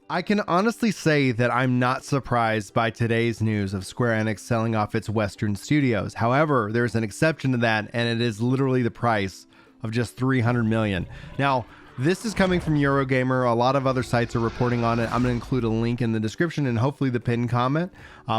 I can honestly say that I'm not surprised by today's news of Square Enix selling off its Western studios. However, there's an exception to that, and it is literally the price of just 300 million. Now, this is coming from Eurogamer. A lot of other sites are reporting on it. I'm going to include a link in the description and hopefully the pinned comment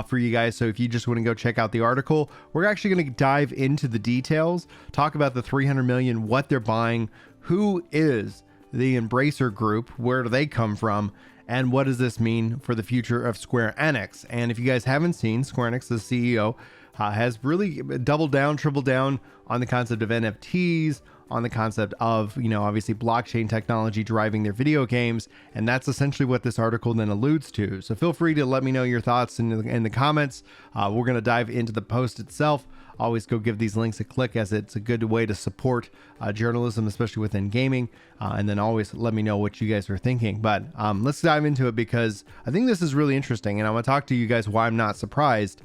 for you guys. So if you just want to go check out the article, we're actually going to dive into the details, talk about the 300 million, what they're buying, who is the Embracer Group, where do they come from, and what does this mean for the future of Square Enix? And if you guys haven't seen, Square Enix, the CEO, has really doubled down, tripled down on the concept of NFTs, on the concept of, obviously blockchain technology driving their video games. And that's essentially what this article then alludes to. So feel free to let me know your thoughts in the comments. We're going to dive into the post itself. Always go give these links a click, as it's a good way to support journalism, especially within gaming. And then always let me know what you guys are thinking. But let's dive into it, because I think this is really interesting. And I'm going to talk to you guys why I'm not surprised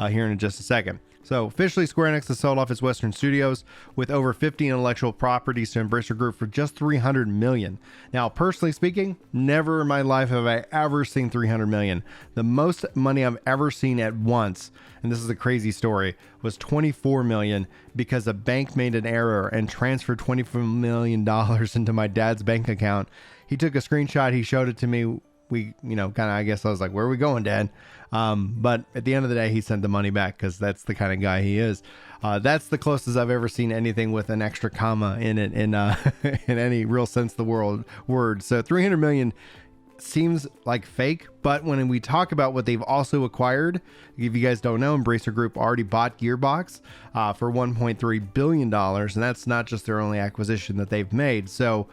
here in just a second. So officially, Square Enix has sold off its Western studios with over 50 intellectual properties to Embracer Group for just 300 million. Now, personally speaking, never in my life have I ever seen 300 million. The most money I've ever seen at once, and this is a crazy story, was 24 million, because a bank made an error and transferred $24 million into my dad's bank account. He took a screenshot, he showed it to me. We, I guess I was like, where are we going, Dad? But at the end of the day, he sent the money back, because that's the kind of guy he is. That's the closest I've ever seen anything with an extra comma in it in any real sense of the word. So 300 million seems like fake, but when we talk about what they've also acquired, if you guys don't know, Embracer Group already bought Gearbox for $1.3 billion, and that's not just their only acquisition that they've made. So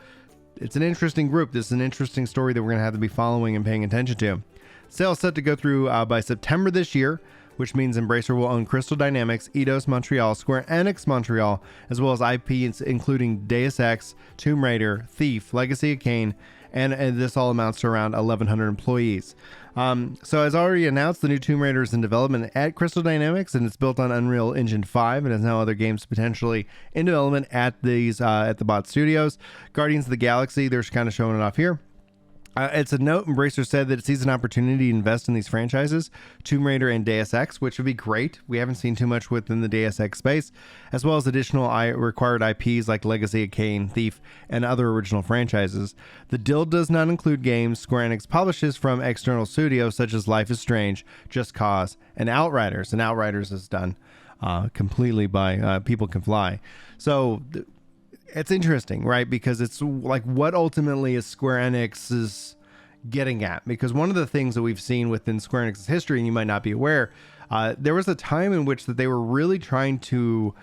it's an interesting group. This is an interesting story that we're going to have to be following and paying attention to. Sales set to go through by September this year, which means Embracer will own Crystal Dynamics, Eidos Montreal, Square Enix Montreal, as well as IPs including Deus Ex, Tomb Raider, Thief, Legacy of Kain, and this all amounts to around 1,100 employees. So as already announced, the new Tomb Raider is in development at Crystal Dynamics, and it's built on Unreal Engine 5 and has now other games potentially in development at the bot studios. Guardians of the Galaxy, they're kind of showing it off here. It's a note, Embracer said that it sees an opportunity to invest in these franchises, Tomb Raider and Deus Ex, which would be great. We haven't seen too much within the Deus Ex space, as well as additional required IPs like Legacy of Kain, Thief, and other original franchises. The deal does not include games Square Enix publishes from external studios such as Life is Strange, Just Cause, and Outriders. And Outriders is done completely by People Can Fly. So it's interesting, right? Because it's like, what ultimately is Square Enix getting at? Because one of the things that we've seen within Square Enix's history, and you might not be aware, there was a time in which that they were really trying to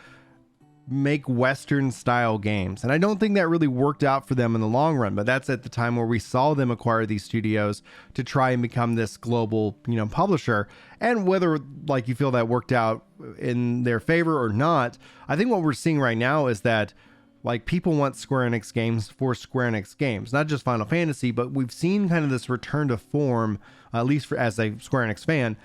make Western style games. And I don't think that really worked out for them in the long run, but that's at the time where we saw them acquire these studios to try and become this global, publisher. And whether like you feel that worked out in their favor or not, I think what we're seeing right now is that like people want Square Enix games for Square Enix games, not just Final Fantasy, but we've seen kind of this return to form, at least as a Square Enix fan.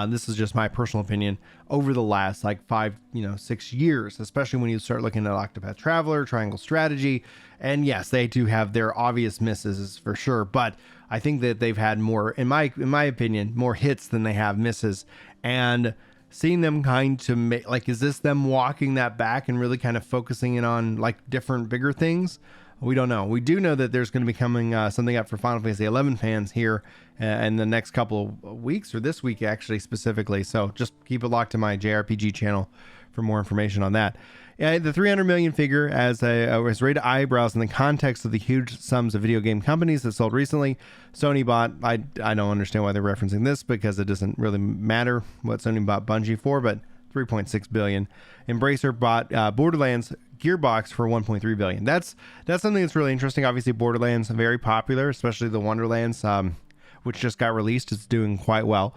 This is just my personal opinion, over the last like 6 years, especially when you start looking at Octopath Traveler, Triangle Strategy. And yes, they do have their obvious misses for sure, but I think that they've had more, in my opinion, more hits than they have misses. And seeing them kind to make, like, is this them walking that back and really kind of focusing in on like different, bigger things? We don't know. We do know that there's going to be coming something up for Final Fantasy 11 fans here in the next couple of weeks, or this week actually specifically. So just keep it locked to my JRPG channel for more information on that. The 300 million figure has raised eyebrows in the context of the huge sums of video game companies that sold recently. Sony bought, I don't understand why they're referencing this, because it doesn't really matter what Sony bought Bungie for, but 3.6 billion. Embracer bought Borderlands Gearbox for 1.3 billion. That's something that's really interesting. Obviously, Borderlands very popular, especially the Wonderlands, which just got released. It's doing quite well.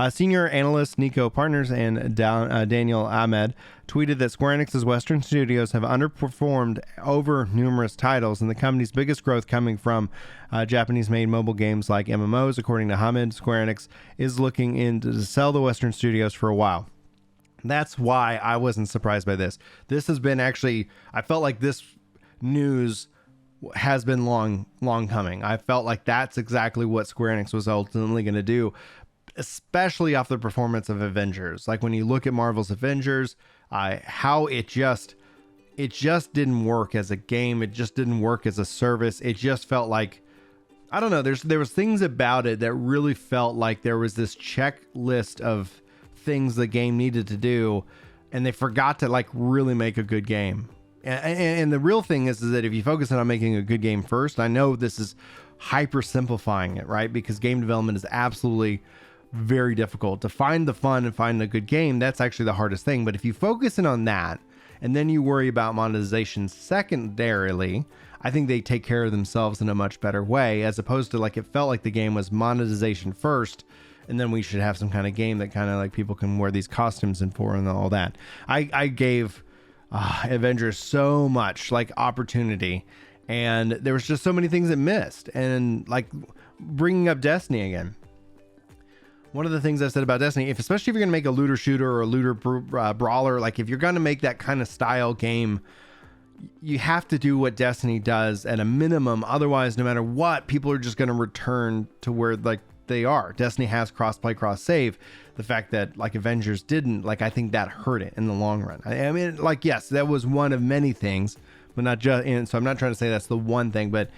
Senior analyst Nico Partners and Daniel Ahmed tweeted that Square Enix's Western studios have underperformed over numerous titles, and the company's biggest growth coming from Japanese-made mobile games like MMOs. According to Ahmed, Square Enix is looking to sell the Western studios for a while. That's why I wasn't surprised by this. This has been actually, I felt like this news has been long coming. I felt like that's exactly what Square Enix was ultimately going to do, especially off the performance of Avengers. Like when you look at Marvel's Avengers, how it just didn't work as a game. It just didn't work as a service. It just felt like, I don't know, there was things about it that really felt like there was this checklist of things the game needed to do, and they forgot to like really make a good game. And the real thing is that if you focus on making a good game first, I know this is hyper simplifying it, right? Because game development is absolutely very difficult. To find the fun and find a good game, that's actually the hardest thing. But if you focus in on that, and then you worry about monetization secondarily, I think they take care of themselves in a much better way, as opposed to like it felt like the game was monetization first, and then we should have some kind of game that kind of like people can wear these costumes in for and all that. I gave Avengers so much like opportunity, and there was just so many things that missed. And like bringing up Destiny again, one of the things I've said about Destiny, especially if you're gonna make a looter shooter or a looter brawler, like if you're gonna make that kind of style game, you have to do what Destiny does at a minimum. Otherwise, no matter what, people are just gonna return to where like they are. Destiny has cross-play, cross-save. The fact that like Avengers didn't, like I think that hurt it in the long run. I mean, like yes, that was one of many things, but not just. And so I'm not trying to say that's the one thing, but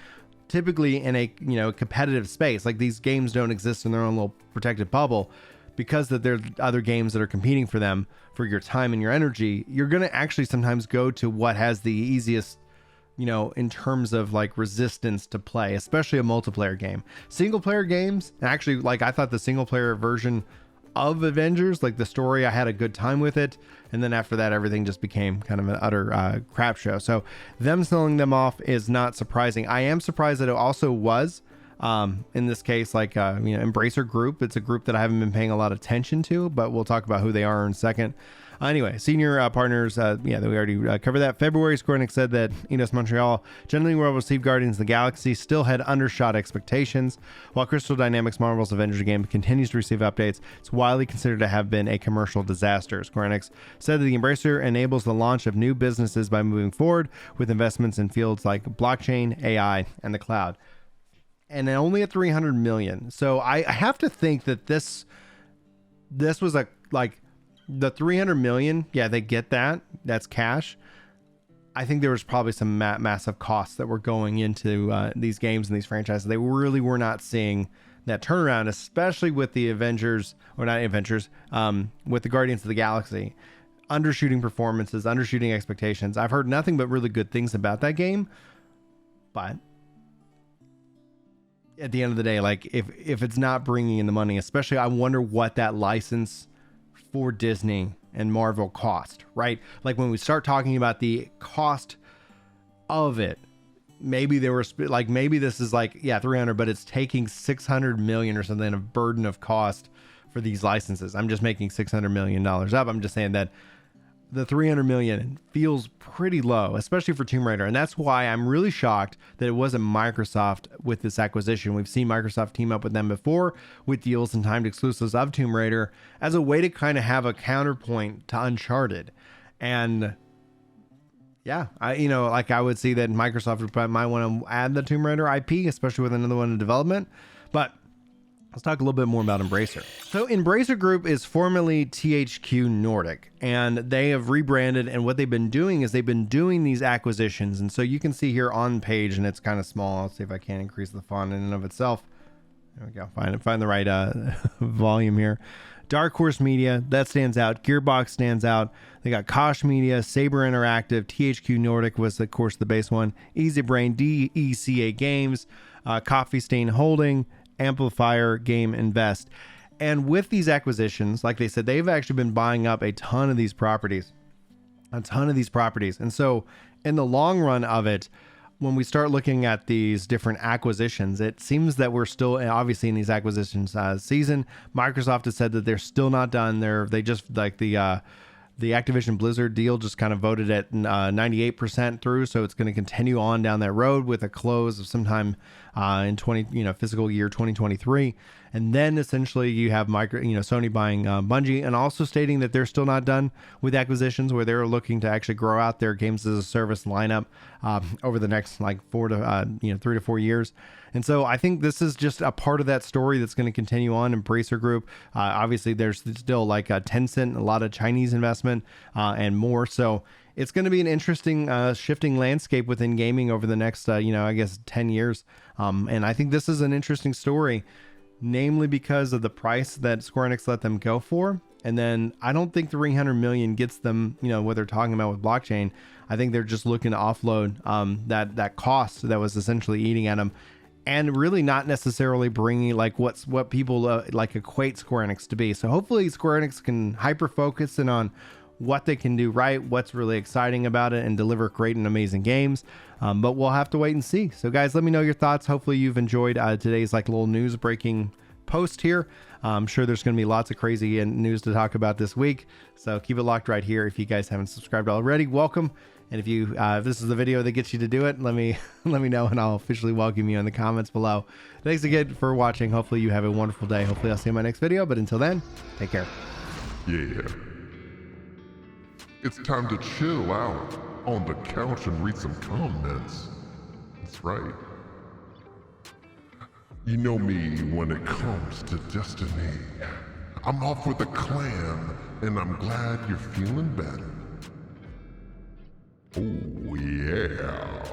typically in a competitive space, like these games don't exist in their own little protected bubble, because that there are other games that are competing for them for your time and your energy. You're going to actually sometimes go to what has the easiest, in terms of like resistance to play, especially a multiplayer game. Single player games, and actually like I thought the single player version of Avengers, like the story, I had a good time with it, and then after that everything just became kind of an utter crap show. So them selling them off is not surprising. I am surprised that it also was in this case like Embracer Group. It's a group that I haven't been paying a lot of attention to, but we'll talk about who they are in a second. Anyway, senior partners, that we already covered that. February, Square Enix said that Eidos Montreal generally well received Guardians of the Galaxy, still had undershot expectations. While Crystal Dynamics' Marvel's Avengers game continues to receive updates, it's widely considered to have been a commercial disaster. Square Enix said that the Embracer enables the launch of new businesses by moving forward with investments in fields like blockchain, AI, and the cloud. And only at 300 million. So I have to think that this was the 300 million, yeah, they get that. That's cash. I think there was probably some massive costs that were going into these games and these franchises. They really were not seeing that turnaround, especially with the Avengers, or not Avengers, with the Guardians of the Galaxy. Undershooting performances, undershooting expectations. I've heard nothing but really good things about that game. But at the end of the day, like if it's not bringing in the money, especially, I wonder what that license for Disney and Marvel cost, right? Like when we start talking about the cost of it, maybe there was like, maybe this is like, yeah, 300, but it's taking 600 million or something of burden of cost for these licenses. I'm just making $600 million up. I'm just saying that the 300 million feels pretty low, especially for Tomb Raider. And that's why I'm really shocked that it wasn't Microsoft with this acquisition. We've seen Microsoft team up with them before with deals and timed exclusives of Tomb Raider as a way to kind of have a counterpoint to Uncharted. And yeah, I would see that Microsoft might want to add the Tomb Raider IP, especially with another one in development. But let's talk a little bit more about Embracer. So Embracer Group is formerly THQ Nordic, and they have rebranded, and what they've been doing is they've been doing these acquisitions. And so you can see here on page, and it's kind of small. I'll see if I can increase the font in and of itself. There we go. Find the right volume here. Dark Horse Media, that stands out. Gearbox stands out. They got Koch Media, Saber Interactive, THQ Nordic was, of course, the base one. Easy Brain, DECA Games, Coffee Stain Holding, Amplifier Game Invest. And with these acquisitions, like they said, they've actually been buying up a ton of these properties. And so in the long run of it, when we start looking at these different acquisitions, it seems that we're still obviously in these acquisitions season. Microsoft has said that they're still not done. They just like the The Activision Blizzard deal just kind of voted at 98% through, so it's going to continue on down that road with a close of sometime in fiscal year 2023. And then essentially you have Sony buying Bungie, and also stating that they're still not done with acquisitions, where they're looking to actually grow out their games as a service lineup over the next 3 to 4 years. And so I think this is just a part of that story that's going to continue on. Embracer Group, obviously there's still Tencent, a lot of Chinese investment and more. So it's going to be an interesting shifting landscape within gaming over the next, 10 years. And I think this is an interesting story, namely because of the price that Square Enix let them go for. And then I don't think 300 million gets them, what they're talking about with blockchain. I think they're just looking to offload that cost that was essentially eating at them, and really not necessarily bringing what people equate Square Enix to be. So hopefully Square Enix can hyper focus in on what they can do right, what's really exciting about it, and deliver great and amazing games. But we'll have to wait and see. So guys, let me know your thoughts. Hopefully you've enjoyed today's little news breaking post here. I'm sure there's going to be lots of crazy news to talk about this week. So keep it locked right here. If you guys haven't subscribed already, welcome. And if this is the video that gets you to do it, let me know, and I'll officially welcome you in the comments below. Thanks again for watching. Hopefully you have a wonderful day. Hopefully I'll see you in my next video. But until then, take care. Yeah. It's time to chill out on the couch and read some comments. That's right. You know me when it comes to Destiny. I'm off with a clan, and I'm glad you're feeling better. Oh yeah.